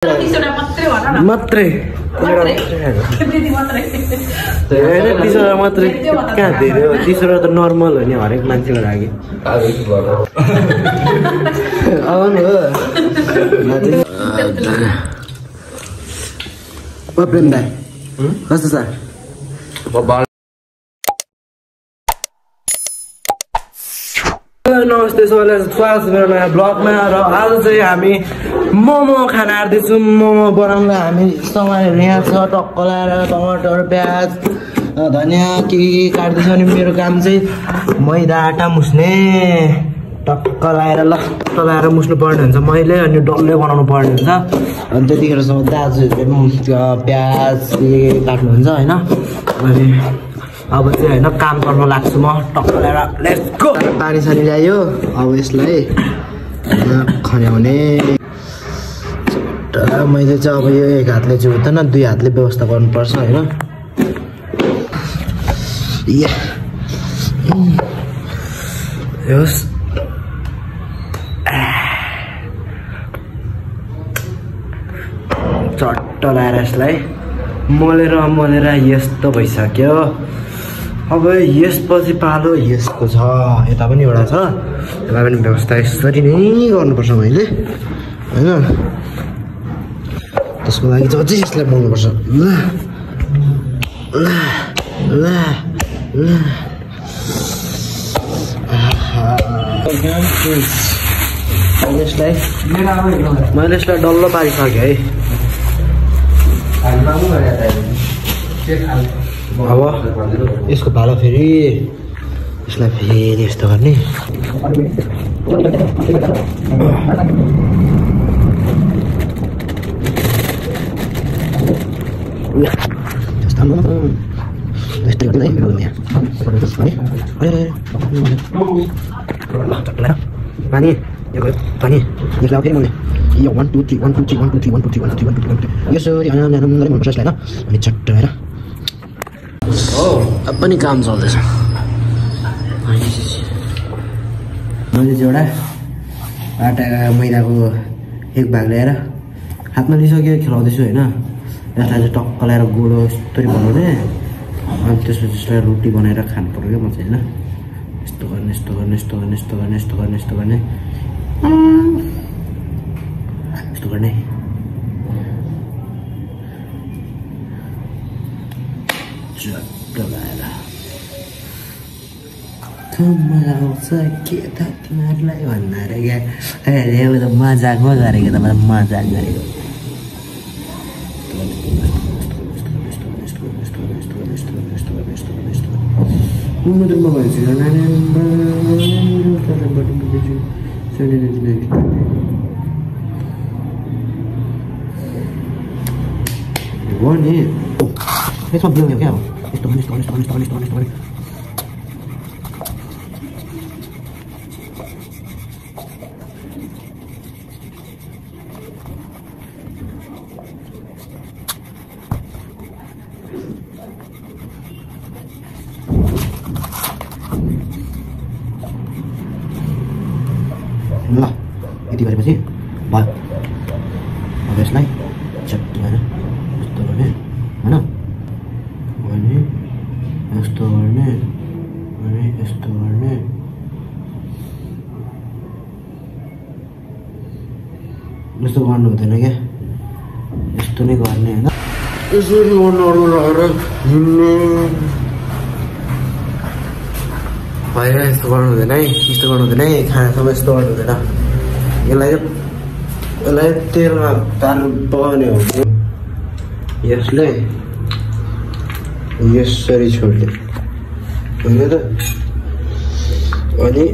मात्रै मात्रै कहाँ धेरै हो 30 त नर्मल हो नि हरेक मान्छेको लागि प्रेम दाइ कस्तो छ नमस्ते सबैलाई स्वागत छ मेरो नयाँ ब्लगमा र आज चाहिँ हामी मोमो खाना आँट्दैछौँ मोमो बनाउन हामी सामानहरू यहाँ छ टक्क लाएर टमाटर प्याज धनियाँ के काट्दैछौँ अनि मेरो काम चाहिँ मैदा आटा मुस्ने टक्क लाएर लट्ट लाएर मुस्नु पर्ने हुन्छ मैले अनि डल्लै बनाउनु पर्ने हुन्छ अनि त्यतिखेरसम्म दाजुहरूले प्याज काट्नुहुन्छ होइन अनि अब चाहिँ होइन काम गर्न लाग्छु म टक्क ल्याएर लेट्स गो पानी सानी ल्यायो अब यसलाई खन्याउने मैले चाहिँ अब यो एक हातले चाहिँ हुँदैन 2 हातले व्यवस्था गर्नुपर्छ होइन चट्ट लाएर यसलाई मोलेर मोलेर यस्तो भइसक्यो अब यसपछि पालो यसको छ यता पनि एउटा छ यसलाई पनि व्यवस्था यसरी नै गर्नुपर्छ मैले होइन त्यसको लागि चाहिँ अझै यसलाई बनाउनुपर्छ ल ल ल ल मैले यसलाई डल्लो पारिसकेँ है अब यसको पालो फेरि यसलाई फेरि यस्तो गर्ने यस्तो गर्ने पानी पानी यसलाई फेरि मैले यो 1 2 3 1 2 3 1 2 3 1 2 3 1 2 3 1 2 3 यसरी मनपर्छ यसलाई होइन अनि चट्ट हेर अब पनि काम चल्दैछ मैले चाहिँ एउटा आटा मैदाको एक भाग ल्याएर हातमा लिइसक्यो खेलाउँदैछु होइन यसलाई चाहिँ टक्क ल्याएर गोलो यस्तरी बनाउने अनि त्यसपछि यसलाई रोटी बनाएर खानु पर्यो क्या म चाहिँ होइन यस्तो गर्ने यस्तो गर्ने यस्तो गर्ने यस्तो गर्ने यस्तो गर्ने यस्तो गर्ने यस्तो गर्ने मजा आउँछ के त तिमीहरूलाई भन्दा अरे क्या त मजाक पो गरेको त मजाक गरेको नि यसमा बिउँ क्या यस्तो यस्तो यस्तो यस्तो यस्तो यस्तो ल यति गरेपछि भयो अब यसलाई चट्टी होइन यस्तो गर्ने होइन अनि यस्तो गर्ने अनि यस्तो गर्ने यस्तो गर्नु हुँदैन क्या यस्तो नै गर्ने होइन यसरी गर्नु लगाएर भएर यस्तो गर्नु हुँदैन है यस्तो गर्नु हुँदैन है खानासम्म यस्तो गर्नु हुँदैन यसलाई तेलमा पार्नु पर्ने हो यसलाई यसरी छोड्ने होइन त अनि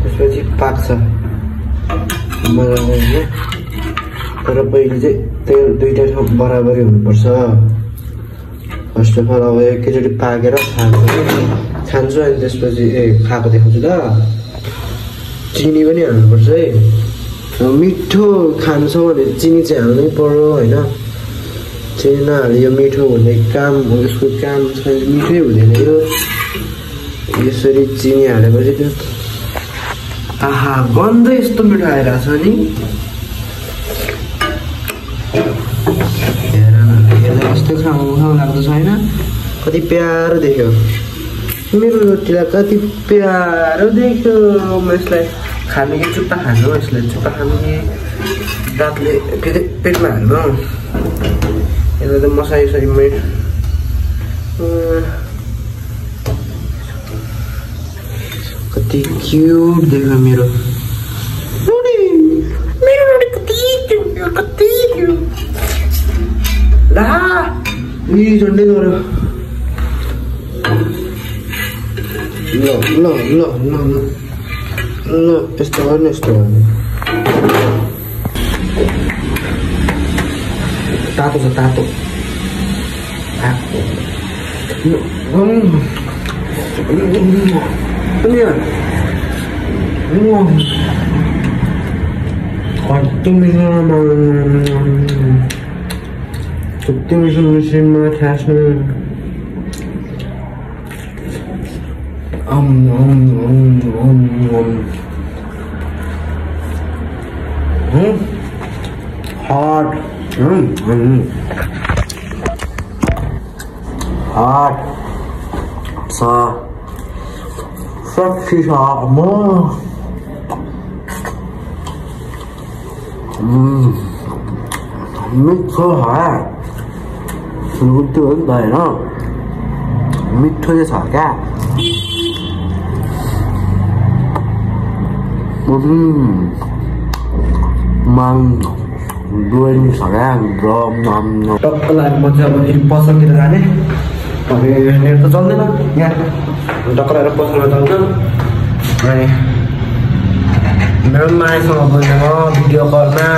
त्यसपछि पाक्छ मजाले होइन तर पहिले चाहिँ तेल 2टा ठाउँ बराबरी हुनुपर्छ फर्स्ट अफ अल अब एकैचोटि पाकेर खान्छु अनि त्यसपछि खाएको देखाउँछु त चिनी पनि हाल्नुपर्छ है मिठो खान्छ भने चिनी चाहिँ हाल्नै पर्यो होइन चिनी नहाले यो मिठो भन्ने काम हो यसको काम छैन मिठै हुँदैन यो यसरी चिनी हालेपछि त्यो आहा गन्ध यस्तो मिठो आइरहेछ नि हेर्दा कस्तो खाउँ लाग्दो छैन कति प्यारो देख्यो मेरो रोटीलाई कति प्यारो देख्यो म यसलाई खानु कि चुट्टा खानु यसलाई चुट्टा खानु कि दाँतले फेरि पेटमा हाल्नु यसलाई त मसाइसरीमै कति क्युट देख्यो मेरो रोटी कति क्युट ला झन्डै गऱ्यो ल ल ल ल ल यस्तो गर्नु यस्तो गर्नु तातो छ तातो कति मिठो मसिनमा खास्नु hot sa sexy sa mo मिठो सुलगुट्टी हो भएन मिठो चाहिँ छ क्या टक्क लाग्यो म चाहिँ अब फेरि पसलतिर जाने नेट त चल्दैन यहाँ टक्क लगाएर पसलमा चल्छ अनि मेरो माइसँग बोलेको भिडियो कलमा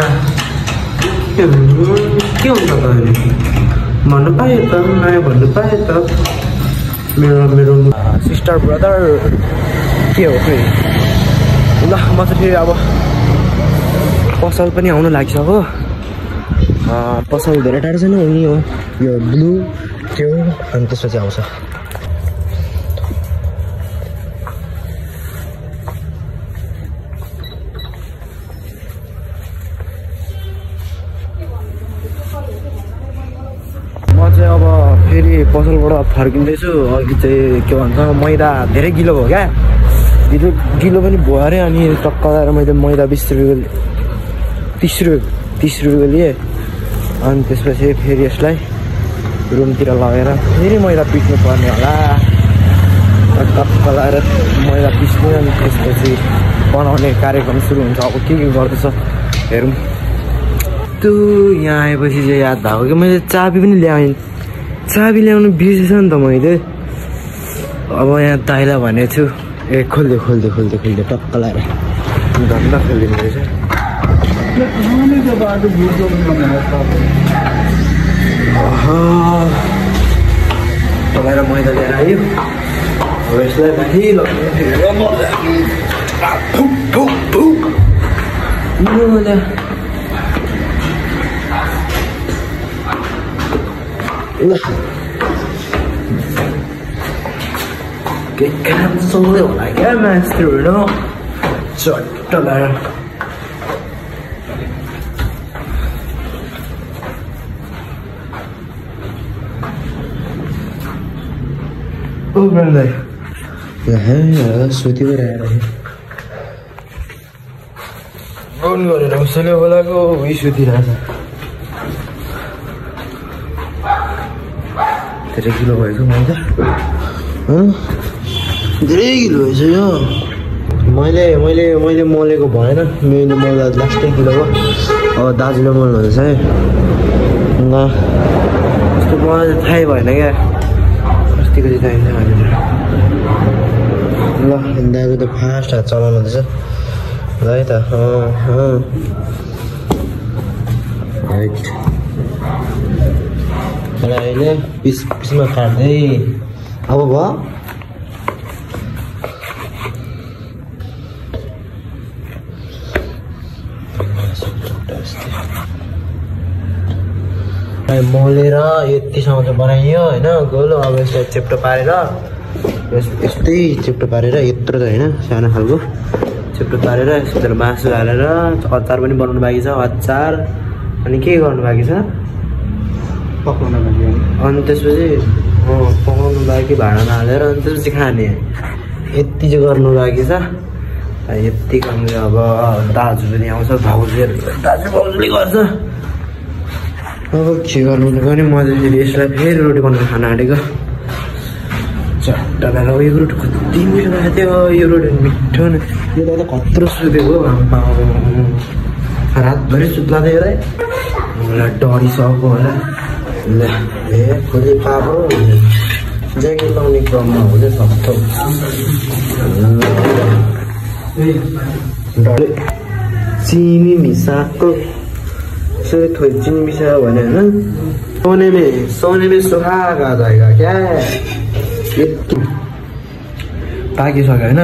के हुन्छ त अहिले भन्नु पाएँ त नयाँ भन्नु पाएँ त मेरो सिस्टर ब्रदर के हो फेरि ल म चाहिँ फेरि अब पसल पनि आउनु लागिसक्यो पसल धेरै टाढो छैन उनी हो यो ब्लू त्यो अनि त्यसपछि आउँछ म चाहिँ अब फेरि पसलबाट फर्किँदैछु अघि चाहिँ के भन्छ मैदा धेरै गिलो भयो क्या गिलो पनि भयो अरे अनि टक्क लगाएर मैले मैदा 20 रुपियाँ 30 रुपियाँ लिएँ अनि त्यसपछि फेरि यसलाई रुमतिर लगेर फेरि मैदा पिस्नु पर्ने होला टक्क लगाएर मैदा पिस्ने अनि त्यसपछि बनाउने कार्यक्रम सुरु हुन्छ अब के गर्दैछ हेरौँ त्यो यहाँ आएपछि चाहिँ याद भएको कि मैले चाबी पनि चाबी ल्याउनु बिर्सेछ नि त मैले अब यहाँ दाइलाई भनेको छु ए खोल्दै टक्क लगाएर धन्दा खोलिदिनु रहेछ लगाएर मैदा लिएर आयो अब यसलाई माथि que canso de la que maestro no chotala oh brother yeah सुति रहेर फोन गरेर उसले बोलाको उही सुतिरहेछ धेरै किलो भएको मैदा धेरै किलो भएछ यो मैले मोलेको भएन मैले मोल्दा लास्टै किलोको अब दाजुले मोल्नु हुँदैछ है ल यस्तो मलाई चाहिँ थाहै भएन क्या अस्तिको चाहिँ थाहै छैन हामीलाई ल दाजु त फास्ट हात चलाउनु हुँदैछ ल है त राइट अहिले पिसमा काट्दै अब भयो मोलेर यतिसम्म चाहिँ बनाइयो होइन गोलो अब यसलाई चेप्टो पारेर यस्तै चेप्टो पारेर यत्रो त होइन सानो खालको चेप्टो तारेर यसभित्र मासु हालेर अचार पनि बनाउनु बाँकी छ अचार अनि के गर्नु बाँकी छ पकाउन बाँकी अनि त्यसपछि पकाउनु बाँकी भाँडामा हालेर अनि त्यसपछि खाने यति चाहिँ गर्नु बाँकी छ यति काम चाहिँ अब दाजु पनि आउँछ भाउजूहरू दाजु भाउजूले गर्छ अब के गर्नु भने म चाहिँ यसलाई फेरि रोटी बनाएर खान आँटेको चट्टा लगाएको यो रोटी कति मिठो भएको थियो यो रोटी मिठो न यो त कत्रो सुतेको रातभरि सुत्ला थियो है मलाई डरिसक्यो होला ल ए खोली पापो ज्याकेट लाउने क्रममा हो क्या सक्थो डरे चिनी मिसाएको थोड़ी चिनी मिसायो भने होइन सोने में सुहागा जाएगा क्या पाकिसक्यो होइन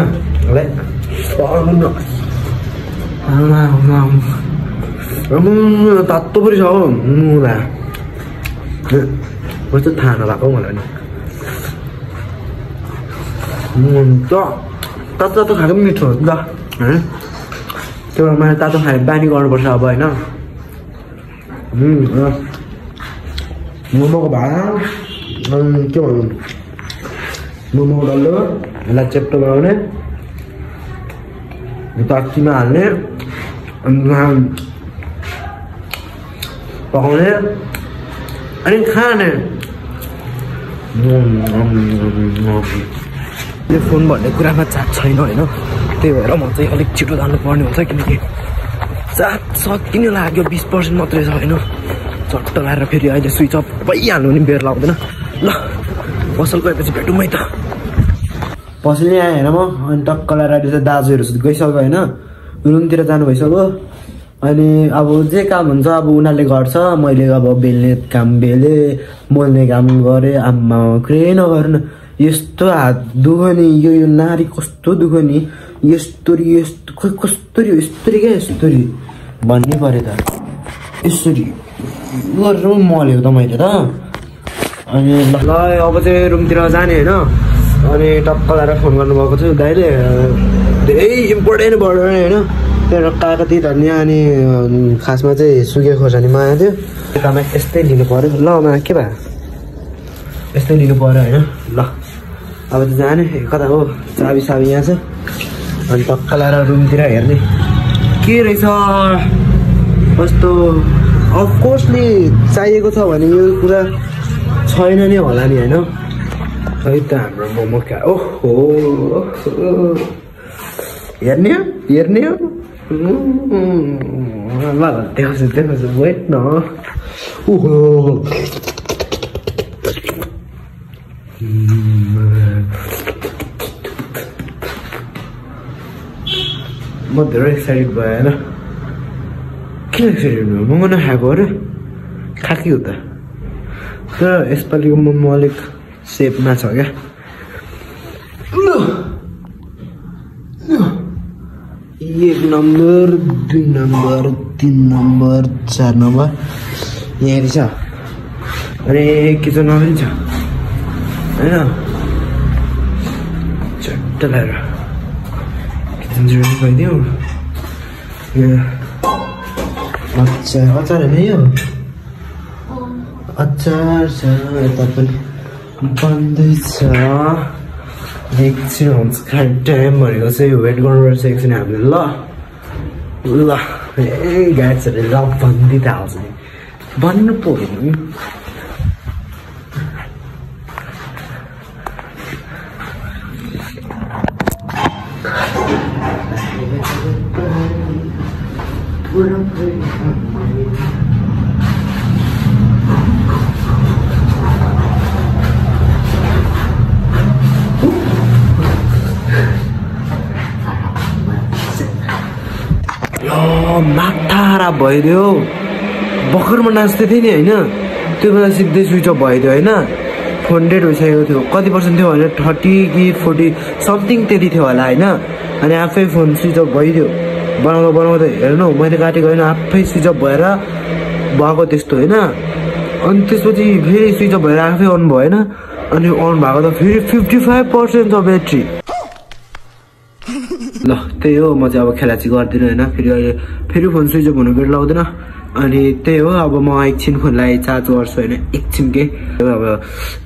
तातो परि छ हौ मुला कस्तो थाहा नभएको मलाई नि तातो तातो खाएको पनि मिठो हो नि त होइन त्यो मैले तातो खाने बानी गर्नुपर्छ अब होइन मोमोको भाँडा के भन्नु मोमोको डल्लो यसलाई चेप्टो बनाउने ताक्तीमा हाल्ने पकाउने अनि खाने यो फोन भन्ने कुरामा चार्ज छैन होइन त्यही भएर म चाहिँ अलिक छिटो जानुपर्ने हुन्छ किनकि चार्ज सकिन लाग्यो 20% मात्रै छ होइन चट्ट लाएर फेरि अहिले स्विच अफ भइहाल्नु नि बेर लाग्दैन ल पसल गएपछि भेटौँ है त पसल आएँ होइन म अनि टक्क लाएर अहिले चाहिँ दाजुहरू गइसक्यो होइन रुमतिर जानु भइसक्यो अनि अब जे काम हुन्छ अब उनीहरूले गर्छ मैले अब बेल्ने काम बेलेँ मोल्ने काम गरेँ आम्मा केही नगर्नु यस्तो हात दुख्यो नि यो नारी कस्तो दुख्यो नि यस्तोरी यस्तो खोइ कस्तोरी हो यस्तोरी क्या यस्तोरी भन्नै पऱ्यो त यसरी गरेर मलेको त मैले त अनि ल अब चाहिँ रुमतिर जाने होइन अनि टक्क लाएर फोन गर्नुभएको छु दाइले धेरै इम्पोर्टेन्ट भयो होइन त्यहाँ कागती धनिया अनि खासमा चाहिँ सुके खोर्सानी माया थियो यतामा यस्तै लिनु पऱ्यो ल मा के भयो यस्तै लिनु पऱ्यो होइन ल अब त जाने कता हो चाबी साबी यहाँ छ अनि टक्क लाएर रुमतिर हेर्ने के रहेछ कस्तो अफकोर्सली चाहिएको छ भने यो कुरा छैन नि होला नि होइन खै त हाम्रो मोमो क्या ओहो हेर्ने हो ल देखाउँछु वेट न ओहो म धेरै एक्साइटेड भयो होइन किन एक्साइटेड भयो मोमो नखाएको अरे खाएकै हो त तर यसपालिको मोमो अलिक सेपमा छ क्या 1 नम्बर 2 नम्बर 3 नम्बर 4 नम्बर यहाँ छ अरे किचनमा पनि छ होइन चट्ट लगाएर किचन जोडी भइदिउँ अचार होइन यो अचार छ यता पनि बन्दैछ एकछिन हुन्छ खाने टाइम भनेको चाहिँ वेट गर्नुपर्छ एकछिन हामीले ल गाइड्सहरूले ल भन्दै त आउँछ नि भन्नु पऱ्यो नि माथारा भइदियो भर्खरमा नाच्दै थिएँ नि होइन त्यो बेला सिक्दै स्विच अफ भइदियो होइन फोन डेड भइसकेको थियो कति पर्सेन्ट थियो भने 30 कि 40 समथिङ त्यति थियो होला होइन अनि आफै फोन स्विच अफ भइदियो बनाउँदै हेर्नु मैले काटेको होइन आफै स्विच अफ भएर भएको त्यस्तो होइन अनि त्यसपछि फेरि स्विच अफ भएर आफै अन भयो होइन अनि अन भएको त फेरि 55% छ ब्याट्री ल त्यही हो, म चाहिँ अब खेला चाहिँ गर्दिनँ होइन। फेरि अहिले फेरि फोन स्विच अफ हुनु बेर लाउँदैन। अनि त्यही हो, अब म एकछिन फोनलाई चार्ज गर्छु होइन, एकछिन के अब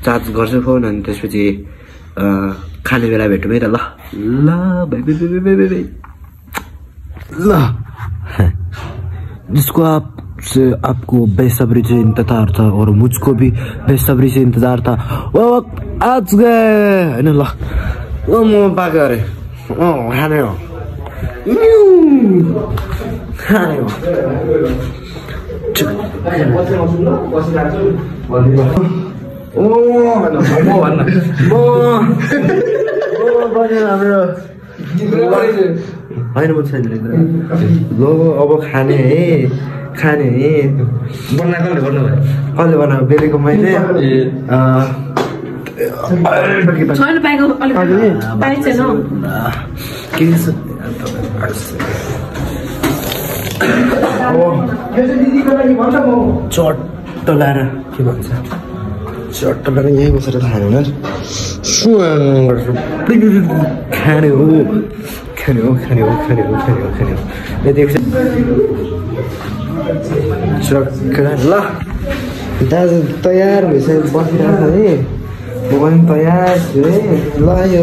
चार्ज गर्छु फोन। अनि त्यसपछि खाने बेला भेटौँ है त। ल ल by by by by by. ल जिसको आपको बेसब्री से इंतजार था और मुझको भी बेसब्री से इंतजार था, वो वक्त आज गए होइन। ल म पाएको अरे खाने हो खाने हो। होइन म छैन ल अब खाने है खाने है। बनाएको गर्नु भयो कसले बनाएको? बेलेको मैले चट्ट लाएर के भन्छ चट्ट लाएर यहीँ बसेर खाने होइन, खाने हो खाने हो खाने हो खाने हो खाने हो खाने हो। देख्छ ल दाजु तयार भइसक्यो बसिरहेको छ है। म पनि तयार छु है। ल यो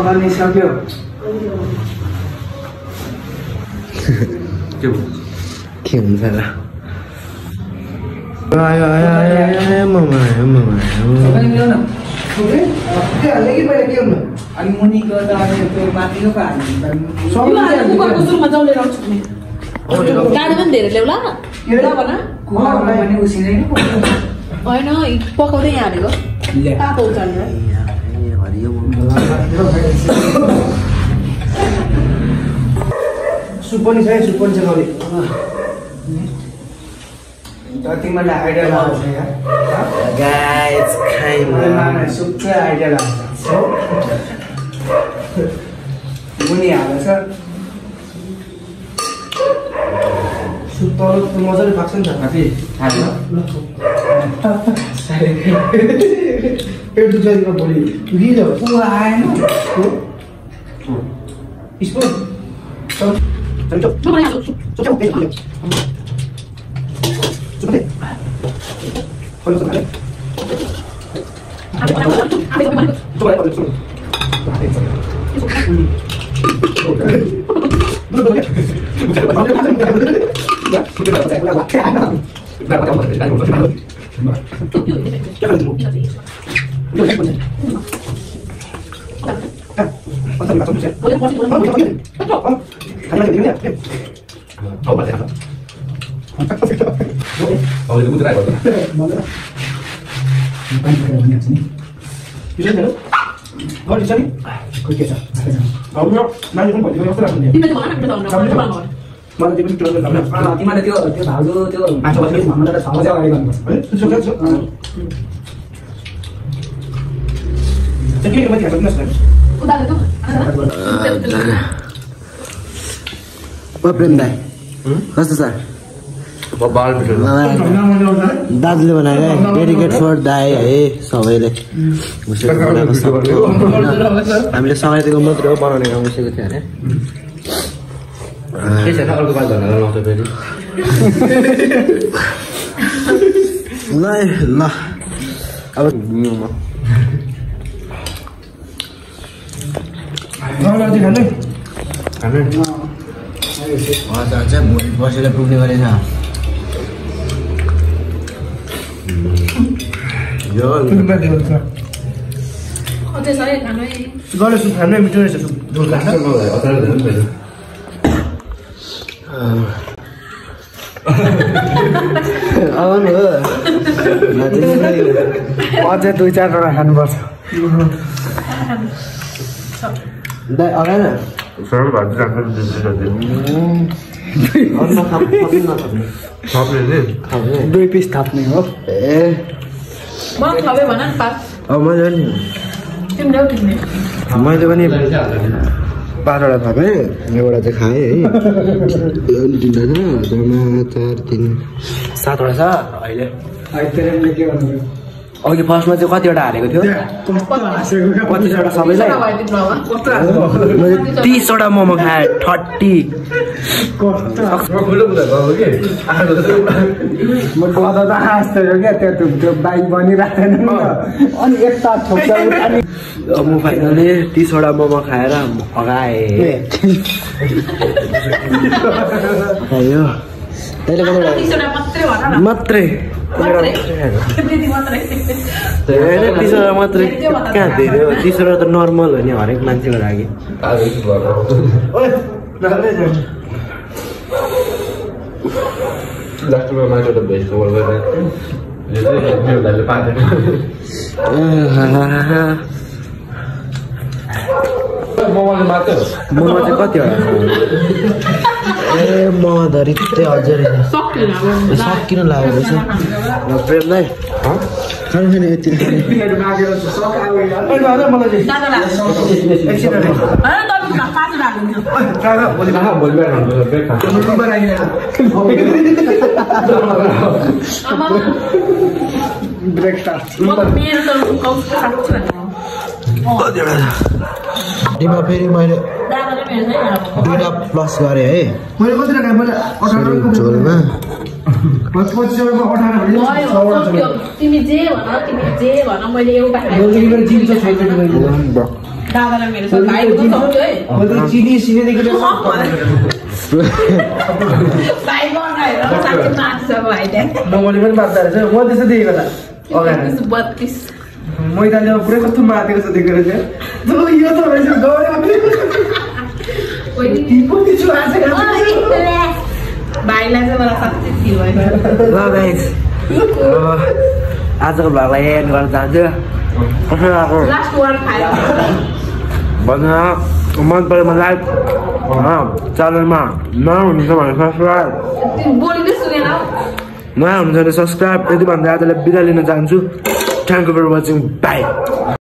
बनिसक्यो। के हुन्छ र? अनि मुनिको त त्यो माथिको गाडी पनि धेरै ल्याउला होइन पकाउँदै यहाँ हालेको तातो उचालेर सुप पनि छ है, सुप पनि छ गरी तिमीलाई आइडिया लाग्छ यार गाइस खाइमा सुपकै आइडिया लाग्छ। मुनि हालेछ सुप त मजाले पाक्छ नि त माथि हाल्यो पेट दुखाइदिएको भोलि दुखिन्छ ऊ आएन स्पुन तिमीले त्यो भाउजू त्यो माछा बसेपछि भन्नु त छ बजे अगाडि गर्नुपर्छ है। के माथि हाल्नुहोस् न प्रेम दाई कस्तो छ? दाजुले बनाएको है, डेडिकेट फर दाई है सबैले। हामीले सबैको मात्रै हो बनाउने काम बसेको थियो अरे। के छैन अर्को बात भनेर लाउँछ फेरि। ल ल अब चाहिँ भोलि बसेर पुग्ने गरेछ। सुप खानु मिठो रहेछ सुप झोल खान्छ आउनु हो अझै 2-4 खानुपर्छ। दाइ अगाएन दुई पिस थाप्ने हो। ए मैले पनि 5वटा थापेँ, एउटा चाहिँ खाएँ है। 3वटा छ, 4, 3, 7वटा छ अहिले। के गर्नु अघि फर्स्टमा चाहिँ कतिवटा हालेको थियो 25वटा सबैलाई मैले 30वटा मोमो खाएँ 30 म फाइनली 30वटा मोमो खाएर अगाएँ मात्रै 30वटा मात्रै कहाँ धेरै हो 30वटा त नर्मल हो नि हरेक मान्छेको लागि मोमो चाहिँ कतिवटा ए म धरित्रै हजुर सकिनु लाग्यो रहेछ प्रेमलाई खानु खाने यति डिमा फेरि मैले 2टा प्लस गरेँ है झोलमा तिमी जे भन मैले एउटा दादालाई मेरो भाइको सक्यो है चिनी सिनेदेखि भाइ बनाएर साथै मार्छ भाइले मोमोले पनि बाध्दा रहेछ म त्यस्तो देखेको त अगाडि 32 मैदाले पुरै कस्तो माथेको छ देखेर चाहिँ यो त रहेछ भाइलाई चाहिँ मलाई साँच्चै फिल भयो ल गाइस आजको भ्लगलाई एन्ड गर्न चाहन्छु कसरी लाग्यो लास्ट वर्ड खायो भन्नु मन पऱ्यो मलाई च्यानलमा नयाँ हुनुहुन्छ भने सब्सक्राइब बोलिँदै सुनेन नयाँ हुनुहुन्छ भने सब्सक्राइब यति भन्दा आजलाई बिदा लिन चाहन्छु thank you for watching by